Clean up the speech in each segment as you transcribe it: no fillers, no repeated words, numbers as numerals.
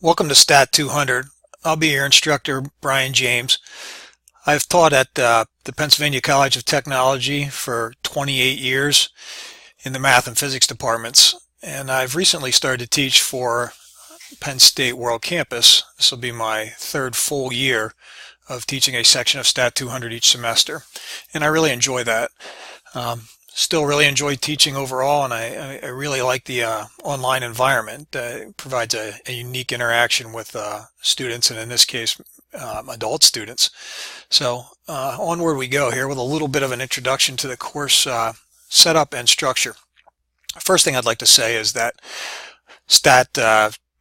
Welcome to Stat 200. I'll be your instructor, Brian James. I've taught at the Pennsylvania College of Technology for 28 years in the math and physics departments, and I've recently started to teach for Penn State World Campus. This will be my third full year of teaching a section of Stat 200 each semester, and I really enjoy that. Still really enjoy teaching overall, and I really like the online environment. It provides a unique interaction with students, and in this case, adult students. So onward we go here with a little bit of an introduction to the course setup and structure. First thing I'd like to say is that Stat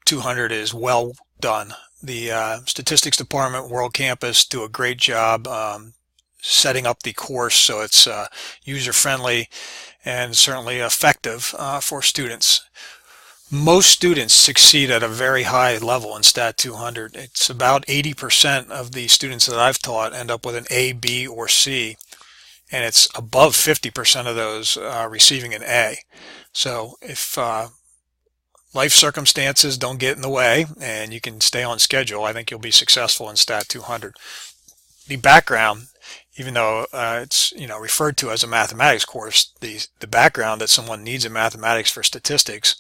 200 is well done. The statistics department, World Campus, do a great job setting up the course so it's user-friendly and certainly effective for students. Most students succeed at a very high level in Stat 200. It's about 80% of the students that I've taught end up with an A, B, or C, and it's above 50% of those receiving an A. So if life circumstances don't get in the way and you can stay on schedule, I think you'll be successful in Stat 200. The background, even though it's referred to as a mathematics course, the background that someone needs in mathematics for statistics,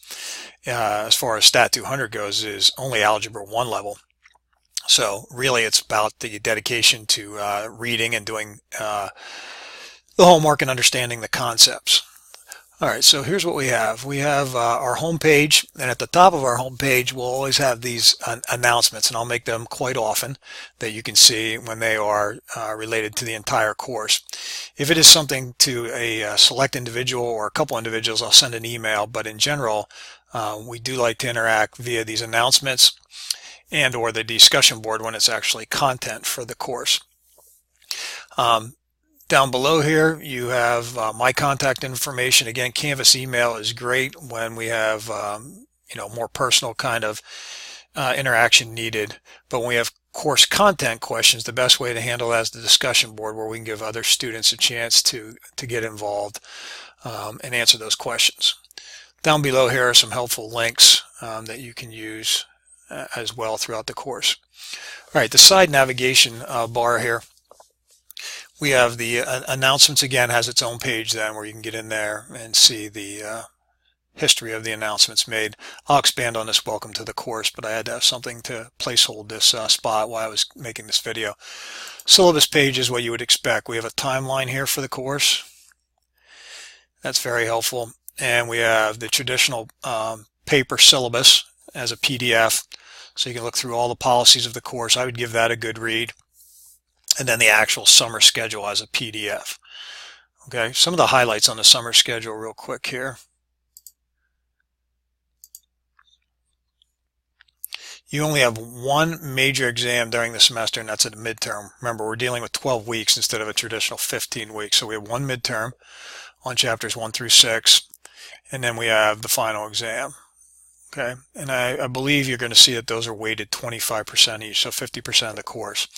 as far as Stat 200 goes, is only Algebra 1 level. So really it's about the dedication to reading and doing the homework and understanding the concepts. All right, so here's what we have. We have our home page, and at the top of our home page we'll always have these announcements, and I'll make them quite often that you can see when they are related to the entire course. If it is something to a select individual or a couple individuals, I'll send an email, but in general we do like to interact via these announcements and or the discussion board when it's actually content for the course. Down below here you have my contact information. Again, Canvas email is great when we have more personal kind of interaction needed. But when we have course content questions, the best way to handle that is the discussion board, where we can give other students a chance to get involved and answer those questions. Down below here are some helpful links that you can use as well throughout the course. All right, the side navigation bar here. We have the announcements. Again, has its own page then where you can get in there and see the history of the announcements made. I'll expand on this welcome to the course, but I had to have something to placehold this spot while I was making this video. Syllabus page is what you would expect. We have a timeline here for the course. That's very helpful. And we have the traditional paper syllabus as a PDF, so you can look through all the policies of the course. I would give that a good read. And then the actual summer schedule as a PDF. Okay, some of the highlights on the summer schedule real quick here. You only have one major exam during the semester, and that's at a midterm. Remember, we're dealing with 12 weeks instead of a traditional 15 weeks. So we have one midterm on chapters 1 through 6, and then we have the final exam. Okay, and I believe you're going to see that those are weighted 25% each, so 50% of the course.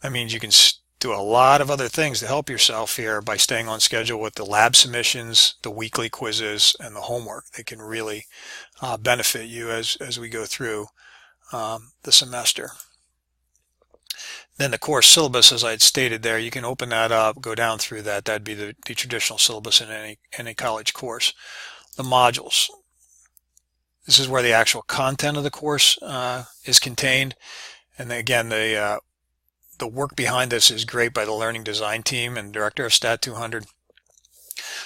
That means you can do a lot of other things to help yourself here by staying on schedule with the lab submissions, the weekly quizzes, and the homework. They can really benefit you as we go through the semester. Then the course syllabus, as I had stated there, you can open that up, go down through that. That'd be the traditional syllabus in any college course. The modules. This is where the actual content of the course is contained. And again, the work behind this is great by the learning design team and director of Stat 200.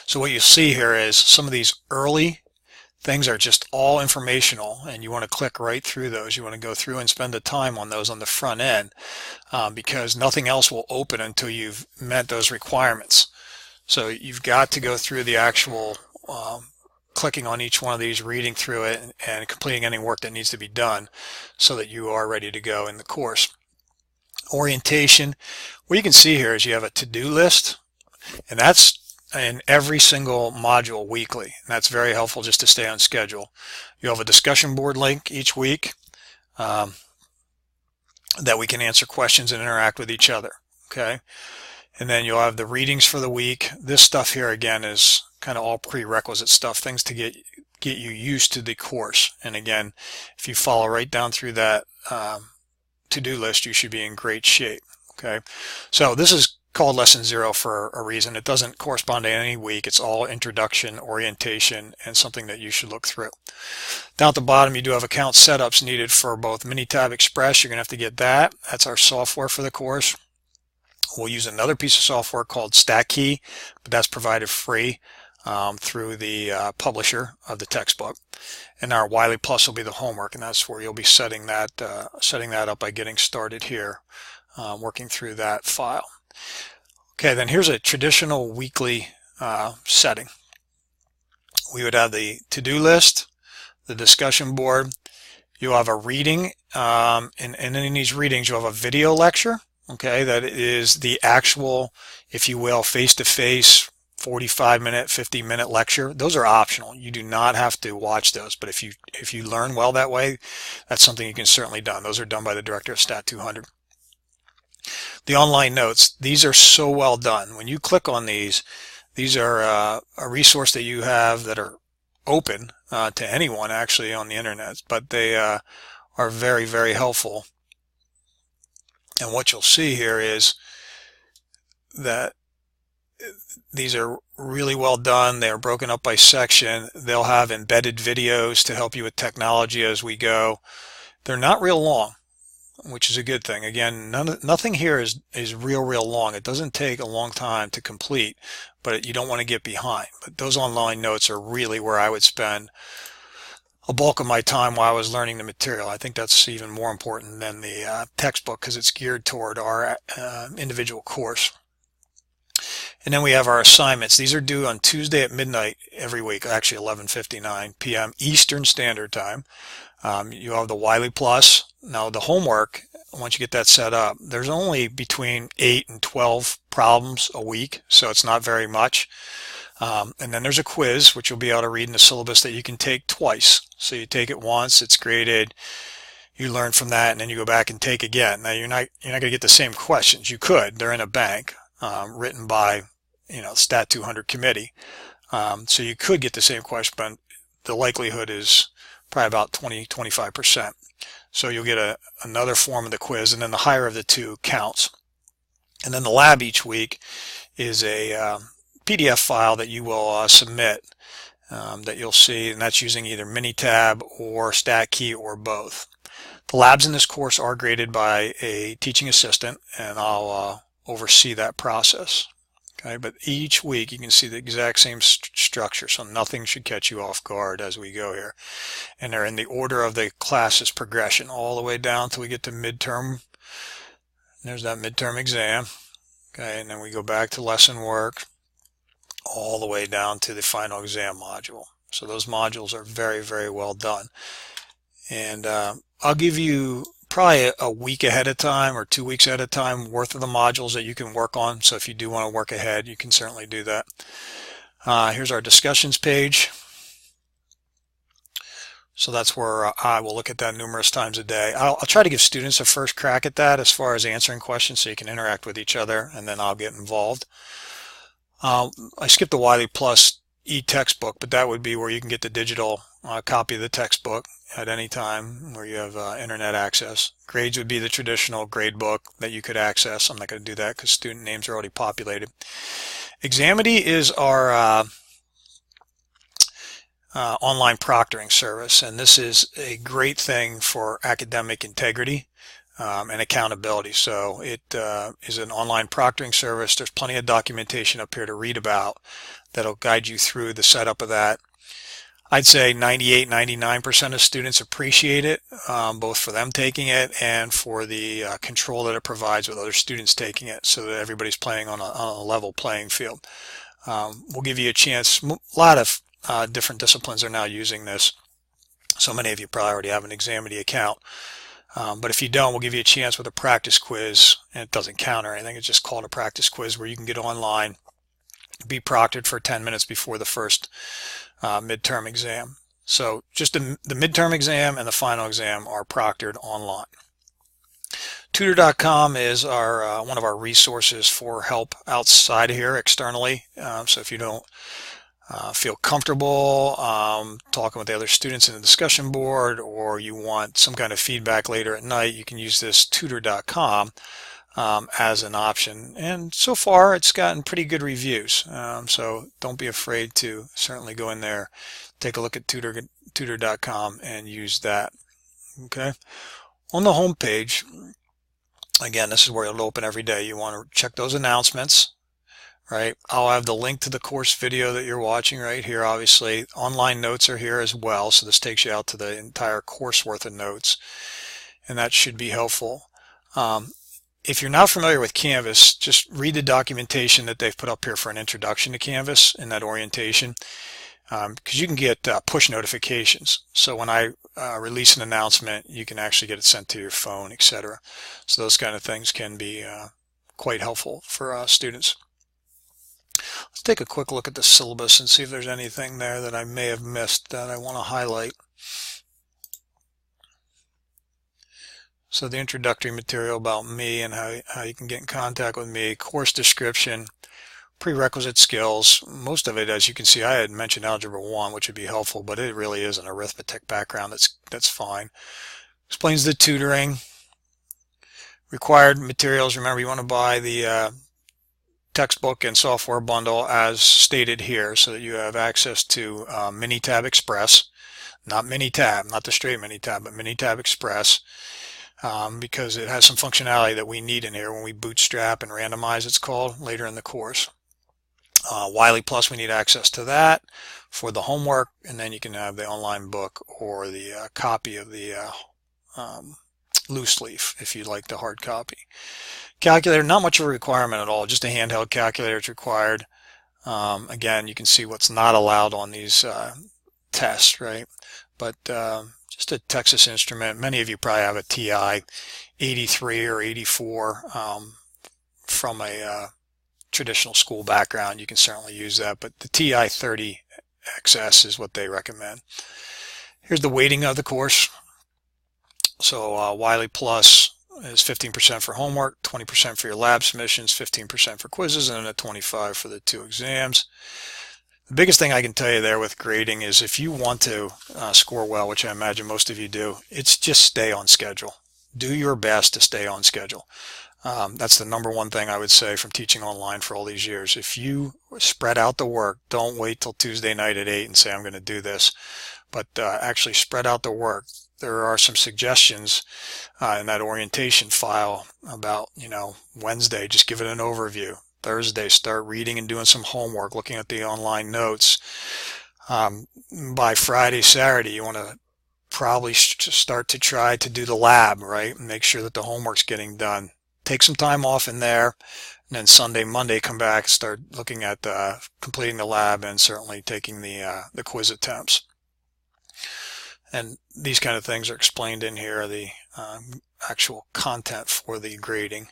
So what you see here is some of these early things are just all informational, and you want to click right through those. You want to go through and spend the time on those on the front end because nothing else will open until you've met those requirements. So you've got to go through the actual clicking on each one of these, reading through it, and completing any work that needs to be done so that you are ready to go in the course. Orientation. What you can see here is you have a to-do list, and that's in every single module weekly. And that's very helpful just to stay on schedule. You have a discussion board link each week that we can answer questions and interact with each other. Okay, and then you'll have the readings for the week. This stuff here again is kind of all prerequisite stuff, things to get you used to the course. And again, if you follow right down through that to-do list, you should be in great shape. Okay, so this is called lesson 0 for a reason. It doesn't correspond to any week. It's all introduction, orientation, and something that you should look through. Down at the bottom, you do have account setups needed for both Minitab Express. You're going to have to get that. That's our software for the course. We'll use another piece of software called StatKey, but that's provided free through the publisher of the textbook. And our Wiley Plus will be the homework, and that's where you'll be setting that up by getting started here, working through that file. Okay, then here's a traditional weekly setting. We would have the to-do list, the discussion board. You'll have a reading, and in these readings you'll have a video lecture. Okay, that is the actual, if you will, face-to-face 45-minute, 50-minute lecture. Those are optional. You do not have to watch those, but if you learn well that way, that's something you can certainly do. Those are done by the director of Stat 200. The online notes, these are so well done. When you click on these are a resource that you have that are open to anyone actually on the internet, but they are very, very helpful. And what you'll see here is that these are really well done. They are broken up by section. They'll have embedded videos to help you with technology as we go. They're not real long, which is a good thing. Again, nothing here is real long. It doesn't take a long time to complete, but you don't want to get behind. But those online notes are really where I would spend a bulk of my time while I was learning the material. I think that's even more important than the textbook because it's geared toward our individual course. And then we have our assignments. These are due on Tuesday at midnight every week, actually 11:59 p.m. Eastern Standard Time. You have the Wiley Plus. Now the homework, once you get that set up, there's only between 8 and 12 problems a week, so it's not very much. And then there's a quiz, which you'll be able to read in the syllabus that you can take twice. So you take it once, it's graded, you learn from that, and then you go back and take again. Now you're not going to get the same questions. You could. They're in a bank written by Stat 200 committee. So you could get the same question, but the likelihood is probably about 20-25%. So you'll get another form of the quiz, and then the higher of the two counts. And then the lab each week is a PDF file that you will submit that you'll see, and that's using either Minitab or StatKey or both. The labs in this course are graded by a teaching assistant, and I'll oversee that process. Okay, but each week you can see the exact same structure, so nothing should catch you off guard as we go here. And they're in the order of the class's progression all the way down till we get to midterm. There's that midterm exam. Okay, and then we go back to lesson work all the way down to the final exam module. So those modules are very, very well done. And I'll give you probably a week ahead of time or 2 weeks at a time worth of the modules that you can work on. So if you do want to work ahead, you can certainly do that. Here's our discussions page. So that's where I will look at that numerous times a day. I'll try to give students a first crack at that as far as answering questions so you can interact with each other, and then I'll get involved. I skipped the Wiley Plus e-textbook, but that would be where you can get the digital copy of the textbook at any time where you have internet access. Grades would be the traditional grade book that you could access. I'm not going to do that because student names are already populated. Examity is our online proctoring service, and this is a great thing for academic integrity and accountability. So it is an online proctoring service. There's plenty of documentation up here to read about that'll guide you through the setup of that. I'd say 98-99% of students appreciate it, both for them taking it and for the control that it provides with other students taking it, so that everybody's playing on a level playing field. We'll give you a chance. A lot of different disciplines are now using this. So many of you probably already have an Examity account. But if you don't, we'll give you a chance with a practice quiz, and it doesn't count or anything. It's just called a practice quiz where you can get online, be proctored for 10 minutes before the first midterm exam. So just the midterm exam and the final exam are proctored online. Tutor.com is our one of our resources for help outside of here externally. So if you don't feel comfortable talking with the other students in the discussion board, or you want some kind of feedback later at night, you can use this tutor.com as an option. And so far, it's gotten pretty good reviews. So don't be afraid to certainly go in there, take a look at tutor.com and use that. Okay. On the home page, again, this is where it'll open every day. You want to check those announcements, right? I'll have the link to the course video that you're watching right here. Obviously, online notes are here as well. So this takes you out to the entire course worth of notes, and that should be helpful. If you're not familiar with Canvas, just read the documentation that they've put up here for an introduction to Canvas in that orientation, because you can get push notifications. So when I release an announcement, you can actually get it sent to your phone, etc. So those kind of things can be quite helpful for students. Let's take a quick look at the syllabus and see if there's anything there that I may have missed that I want to highlight. So the introductory material about me and how you can get in contact with me, course description, prerequisite skills. Most of it, as you can see, I had mentioned Algebra 1, which would be helpful, but it really is an arithmetic background. That's fine. Explains the tutoring. Required materials. Remember, you want to buy the textbook and software bundle as stated here so that you have access to Minitab Express. Not Minitab, not the straight Minitab, but Minitab Express. Because it has some functionality that we need in here when we bootstrap and randomize, it's called, later in the course. Wiley Plus, we need access to that for the homework, and then you can have the online book or the copy of the loose leaf if you'd like the hard copy. Calculator, not much of a requirement at all, just a handheld calculator is required. Again, you can see what's not allowed on these tests, right? But just a Texas Instrument. Many of you probably have a TI 83 or 84 from a traditional school background. You can certainly use that, but the TI 30 XS is what they recommend. Here's the weighting of the course. So Wiley Plus is 15% for homework, 20% for your lab submissions, 15% for quizzes, and then a 25% for the 2 exams. The biggest thing I can tell you there with grading is if you want to score well, which I imagine most of you do, it's just stay on schedule. Do your best to stay on schedule. That's the number one thing I would say from teaching online for all these years. If you spread out the work, don't wait till Tuesday night at 8 and say, I'm going to do this, but actually spread out the work. There are some suggestions in that orientation file about, Wednesday, just give it an overview. Thursday, start reading and doing some homework, looking at the online notes. By Friday, Saturday, you want to probably start to try to do the lab, right? And make sure that the homework's getting done. Take some time off in there, and then Sunday, Monday, come back, start looking at completing the lab and certainly taking the quiz attempts. And these kind of things are explained in here, the actual content for the grading.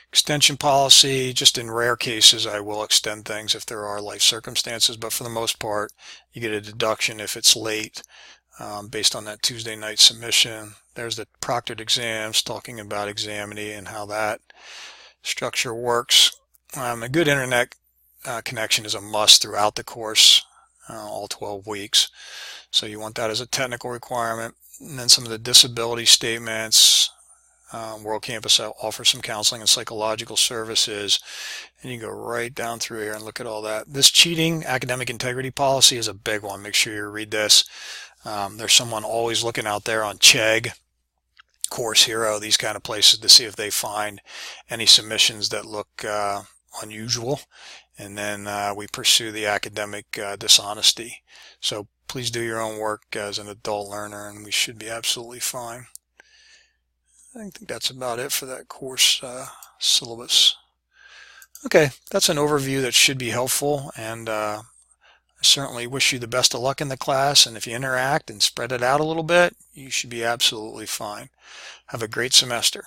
Extension policy, just in rare cases I will extend things if there are life circumstances, but for the most part you get a deduction if it's late based on that Tuesday night submission. There's the proctored exams talking about Examity and how that structure works. A good internet connection is a must throughout the course, all 12 weeks. So you want that as a technical requirement. And then some of the disability statements. World Campus offers some counseling and psychological services, and you go right down through here and look at all that. This cheating academic integrity policy is a big one. Make sure you read this. There's someone always looking out there on Chegg, Course Hero, these kind of places to see if they find any submissions that look unusual, and then we pursue the academic dishonesty. So please do your own work as an adult learner, and we should be absolutely fine. I think that's about it for that course syllabus. Okay, that's an overview that should be helpful, and I certainly wish you the best of luck in the class, and if you interact and spread it out a little bit, you should be absolutely fine. Have a great semester.